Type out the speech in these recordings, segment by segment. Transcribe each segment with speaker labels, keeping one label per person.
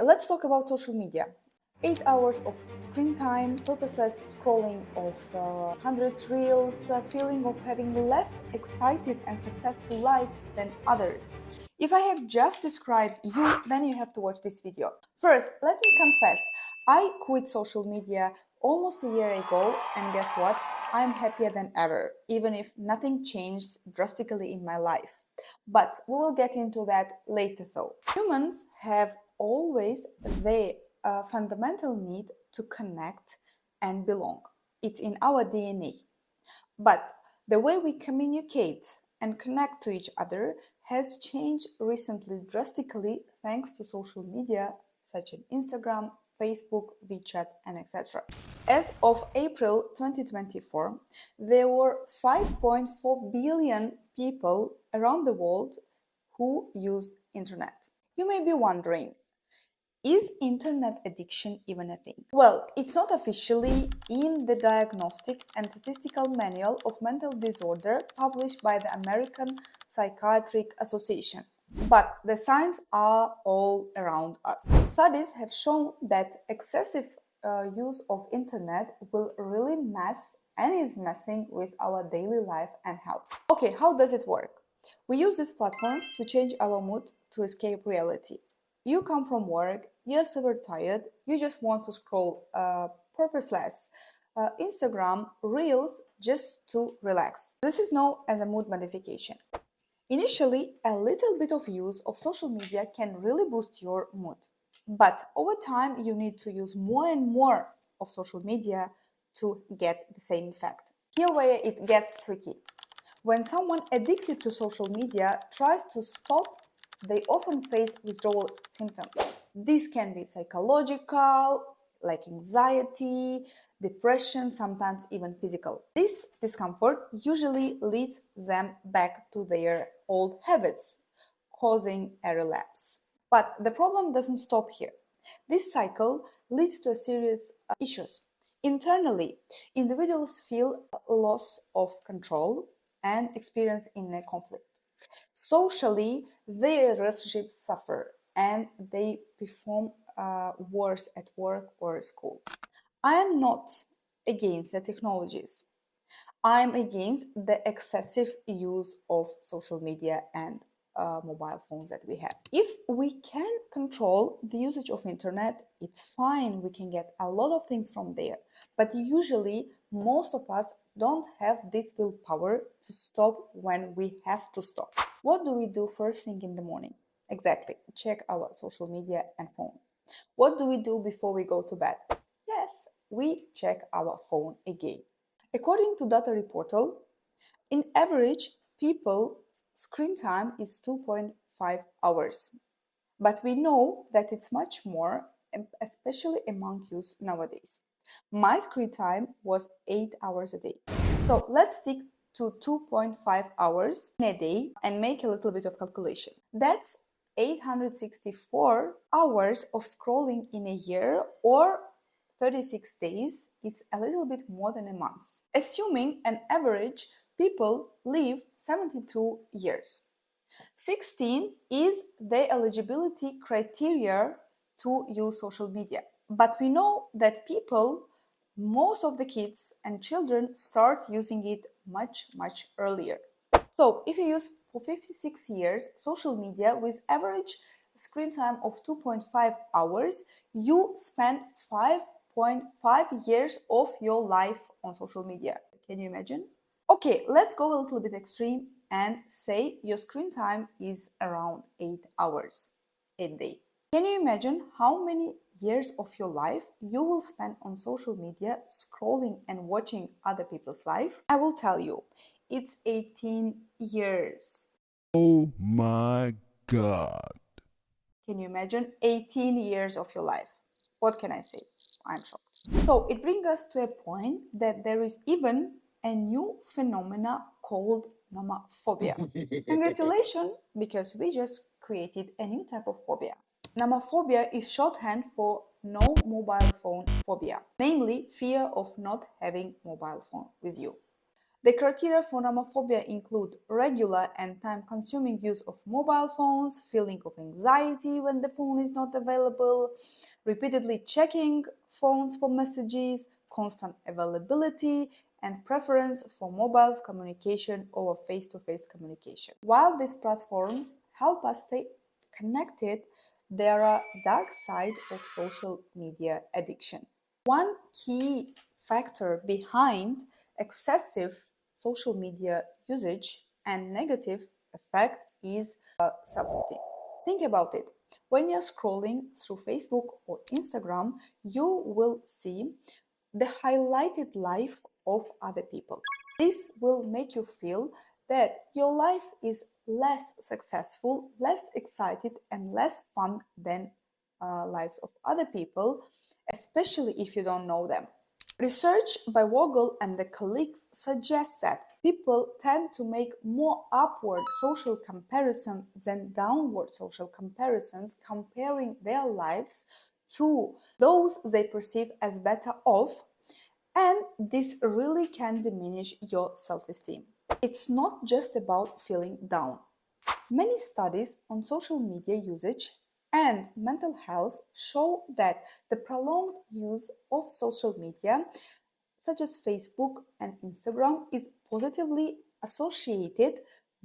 Speaker 1: let's talk about social media. 8 hours of screen time, purposeless scrolling of hundreds reels, feeling of having less excited and successful life than others. If I have just described you, then you have to watch this video. First, let me confess, I quit social media almost a year ago, and guess what? I'm happier than ever, even if nothing changed drastically in my life. But we will get into that later though. Humans have always their fundamental need to connect and belong. It's in our DNA. But the way we communicate and connect to each other has changed recently drastically thanks to social media such as Instagram, Facebook, WeChat, and etc. As of April 2024, there were 5.4 billion people around the world who used internet. You may be wondering, is internet addiction even a thing? Well, it's not officially in the Diagnostic and Statistical Manual of Mental Disorder published by the American Psychiatric Association. But the signs are all around us. Studies have shown that excessive use of internet will really mess and is messing with our daily life and health. Okay, how does it work? We use these platforms to change our mood to escape reality. You come from work, you're super tired, you just want to scroll purposeless Instagram reels just to relax. This is known as a mood modification. Initially, a little bit of use of social media can really boost your mood. But over time, you need to use more and more of social media to get the same effect. Here where it gets tricky. When someone addicted to social media tries to stop, they often face withdrawal symptoms. This can be psychological, like anxiety, depression, sometimes even physical. This discomfort usually leads them back to their old habits, causing a relapse. But the problem doesn't stop here. This cycle leads to serious issues. Internally, individuals feel a loss of control and experience inner conflict. Socially, their relationships suffer and they perform worse at work or school. I am not against the technologies. I'm against the excessive use of social media and mobile phones that we have. If we can control the usage of internet, it's fine. We can get a lot of things from there. But usually, most of us don't have this willpower to stop when we have to stop. What do we do first thing in the morning? Exactly, check our social media and phone. What do we do before we go to bed? Yes, we check our phone again. According to Data Reportal, in average, people's screen time is 2.5 hours. But we know that it's much more, especially among youth nowadays. My screen time was 8 hours a day. So let's stick to 2.5 hours in a day and make a little bit of calculation. That's 864 hours of scrolling in a year, or 36 days. It's a little bit more than a month. Assuming an average, people live 72 years. 16 is the eligibility criteria to use social media. But we know that most of the kids and children start using it much earlier. So if you use for 56 years social media with average screen time of 2.5 hours, you spend 5.5 years of your life on social media. Can you imagine? Okay, let's go a little bit extreme and say your screen time is around 8 hours a day. Can you imagine how many years of your life you will spend on social media scrolling and watching other people's life? I will tell you, it's 18 years.
Speaker 2: Oh my God.
Speaker 1: Can you imagine 18 years of your life? What can I say? I'm shocked. So it brings us to a point that there is even a new phenomena called nomophobia. Congratulations, because we just created a new type of phobia. Nomophobia is shorthand for no mobile phone phobia, namely fear of not having mobile phone with you. The criteria for nomophobia include regular and time-consuming use of mobile phones, feeling of anxiety when the phone is not available, repeatedly checking phones for messages, constant availability, and preference for mobile communication over face-to-face communication. While these platforms help us stay connected, there are dark side of social media addiction. One key factor behind excessive social media usage and negative effect is self-esteem. Think about it. When you're scrolling through Facebook or Instagram, you will see the highlighted life of other people. This will make you feel that your life is less successful, less excited, and less fun than lives of other people, especially if you don't know them. Research by Vogel and the colleagues suggests that people tend to make more upward social comparisons than downward social comparisons, comparing their lives to those they perceive as better off, and this really can diminish your self-esteem. It's not just about feeling down. Many studies on social media usage and mental health show that the prolonged use of social media, such as Facebook and Instagram, is positively associated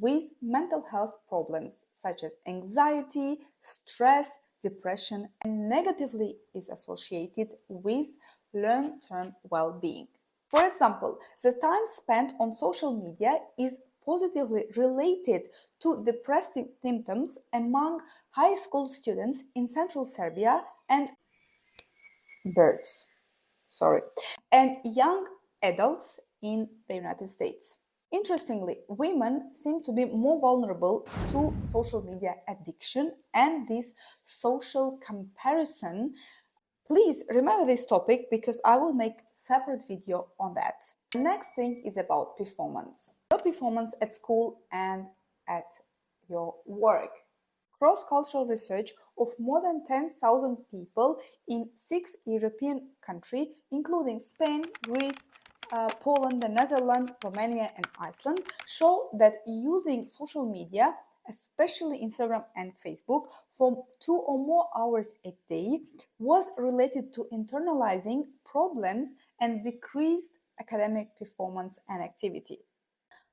Speaker 1: with mental health problems such as anxiety, stress, depression, and negatively is associated with long-term well-being. For example, the time spent on social media is positively related to depressive symptoms among high school students in central Serbia and birds, and young adults in the United States. Interestingly, women seem to be more vulnerable to social media addiction and this social comparison. Please remember this topic because I will make separate video on that. The next thing is about performance. Your performance at school and at your work. Cross-cultural research of more than 10,000 people in 6 European countries, including Spain, Greece, Poland, the Netherlands, Romania, and Iceland, show that using social media, especially Instagram and Facebook, for 2 or more hours a day was related to internalizing problems and decreased academic performance and activity.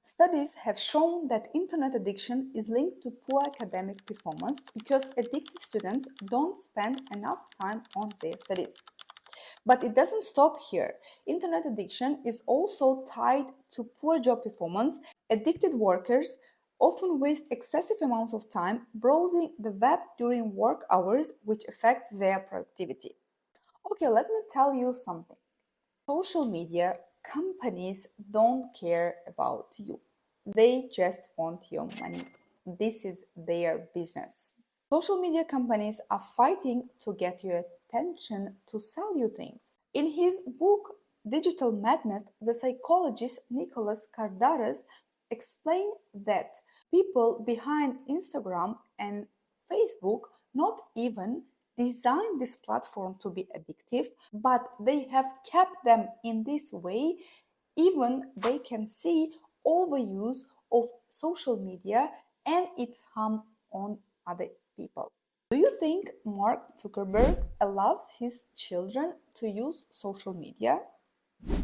Speaker 1: Studies have shown that internet addiction is linked to poor academic performance because addicted students don't spend enough time on their studies. But it doesn't stop here. Internet addiction is also tied to poor job performance. Addicted workers often waste excessive amounts of time browsing the web during work hours, which affects their productivity. Okay, let me tell you something. Social media companies don't care about you. They just want your money. This is their business. Social media companies are fighting to get your attention to sell you things. In his book Digital Madness, the psychologist Nicholas Kardaras explained that people behind Instagram and Facebook not even designed this platform to be addictive, but they have kept them in this way. Even they can see overuse of social media and its harm on other people. Do you think Mark Zuckerberg allows his children to use social media?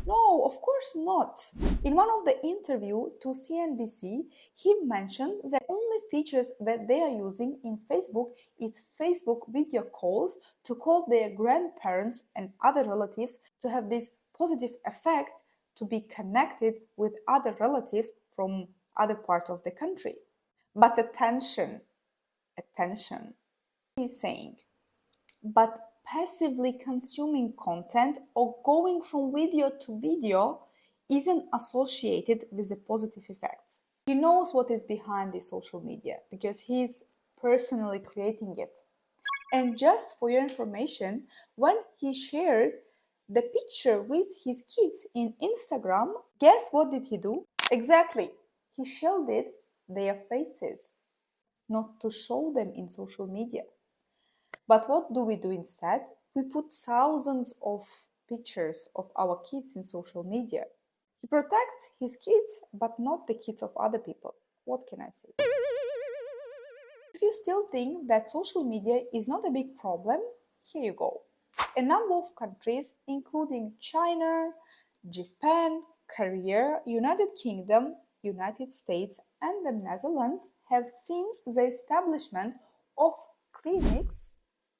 Speaker 1: No, of course not. In one of the interview to CNBC, he mentioned that only features that they are using in Facebook is Facebook video calls to call their grandparents and other relatives to have this positive effect to be connected with other relatives from other parts of the country. But attention, he's saying, but passively consuming content or going from video to video isn't associated with the positive effects. He knows what is behind the social media because he's personally creating it. And just for your information, when he shared the picture with his kids in Instagram, guess what did he do? Exactly, he shielded their faces, not to show them in social media. But what do we do instead? We put thousands of pictures of our kids in social media. He protects his kids, but not the kids of other people. What can I say? If you still think that social media is not a big problem, here you go. A number of countries, including China, Japan, Korea, United Kingdom, United States, and the Netherlands, have seen the establishment of clinics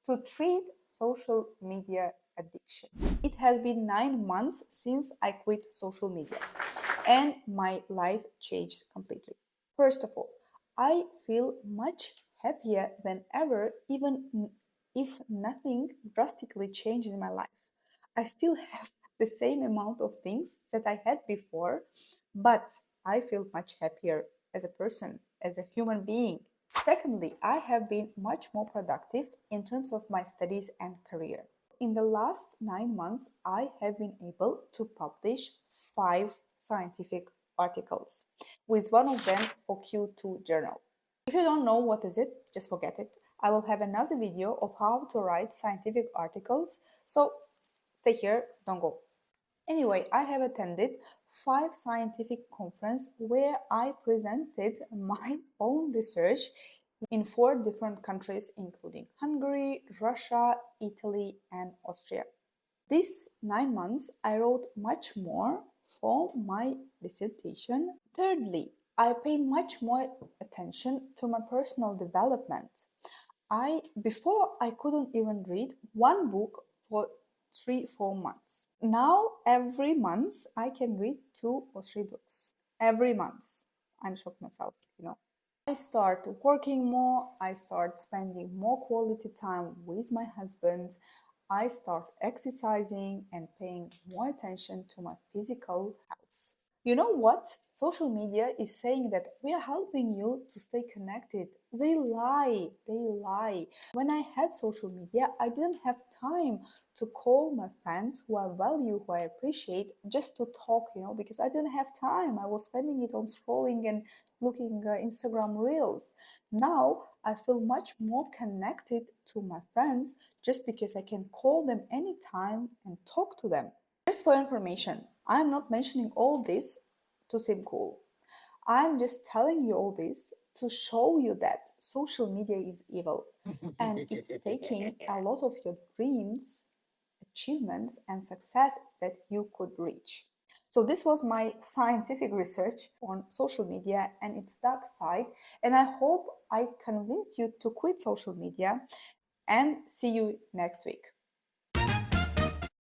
Speaker 1: to treat social media addiction. It has been 9 months since I quit social media, and my life changed completely. First of all, I feel much happier than ever, even if nothing drastically changed in my life. I still have the same amount of things that I had before, but I feel much happier as a person, as a human being. Secondly, I have been much more productive in terms of my studies and career. In the last 9 months, I have been able to publish 5 scientific articles, with one of them for Q2 journal. If you don't know what is it, just forget it. I will have another video of how to write scientific articles, so stay here, don't go. Anyway, I have attended 5 scientific conferences where I presented my own research in 4 different countries, including Hungary, Russia, Italy, and Austria. These 9 months, I wrote much more for my dissertation. Thirdly, I pay much more attention to my personal development. Before I couldn't even read one book for 3-4 months. Now every month I can read 2 or 3 books. Every month. I'm shocked myself, you know. I start working more, I start spending more quality time with my husband, I start exercising and paying more attention to my physical health. You know what? Social media is saying that we are helping you to stay connected. They lie. They lie. When I had social media, I didn't have time to call my friends who I value, who I appreciate, just to talk, because I didn't have time. I was spending it on scrolling and looking Instagram reels. Now I feel much more connected to my friends just because I can call them anytime and talk to them. Just for information, I'm not mentioning all this to seem cool. I'm just telling you all this to show you that social media is evil and it's taking a lot of your dreams, achievements, and success that you could reach. So, this was my scientific research on social media and its dark side, and I hope I convinced you to quit social media and see you next week.